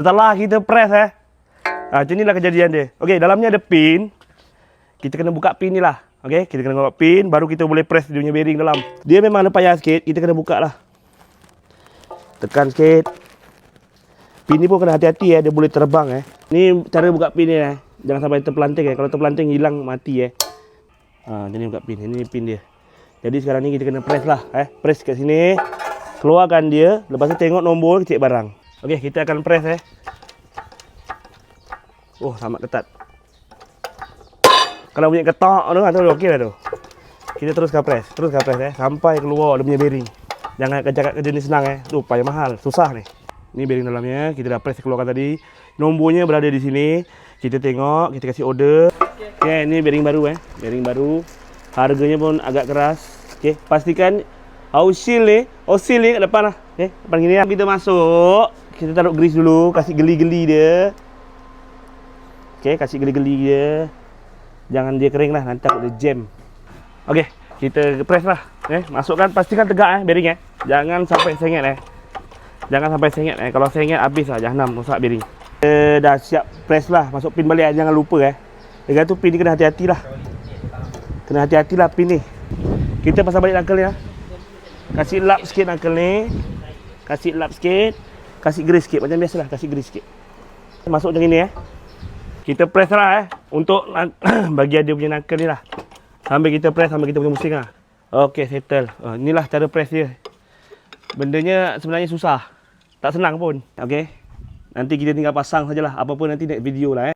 Setelah kita press macam inilah kejadian dia. Okey, dalamnya ada pin. Kita kena buka pin ni lah. Okey, kita kena buka pin baru kita boleh press dia punya bearing dalam. Dia memang ada payah sikit, kita kena buka lah. Tekan sikit. Pin ni pun kena hati-hati dia boleh terbang Ni cara buka pin ni Jangan sampai terpelanting Kalau terpelanting hilang mati Macam ni buka pin. Ini pin dia. Jadi sekarang ni kita kena press lah Press kat sini. Keluarkan dia. Lepas tu tengok nombor, cek barang. Okey, kita akan press Oh, sangat ketat. Kalau bunyi ketak tu okey dah tu. Kita teruskan press sampai keluar dia punya bearing. Jangan kerja ni senang tu payah mahal, susah ni. Ni bearing dalamnya, kita dah press keluarkan tadi. Nombornya berada di sini. Kita tengok, kita kasih order. Okey, ni bearing baru Bearing baru. Harganya pun agak keras. Okey, pastikan osil ni kat depan lah. Okey, depan gini lah. Kita masuk, kita taruh grease dulu, kasih geli-geli dia. Okey, kasih geli-geli dia. Jangan dia kering lah, nanti takut dia jam. Okey, kita press lah. Masukkan, pastikan tegak bearing Jangan sampai sengit Jangan sampai sengit Kalau sengit habis lah, jahanam, rosak bearing. Kita dah siap press lah. Masuk pin balik jangan lupa Dengan tu pin ni kena hati-hati lah. Kena hati-hati lah pin ni. Kita pasang balik knuckle ni Kasih lap sikit knuckle ni. Kasih lap sikit. Kasih grease sikit, macam biasalah, kasih grease sikit. Masuk macam ni Kita press lah untuk bagian dia punya knuckle ni lah. Sambil kita press, sambil kita punya pusing lah. Okey, settle. Inilah cara press dia. Bendanya sebenarnya susah. Tak senang pun. Okey. Nanti kita tinggal pasang sajalah. Apa pun nanti next video lah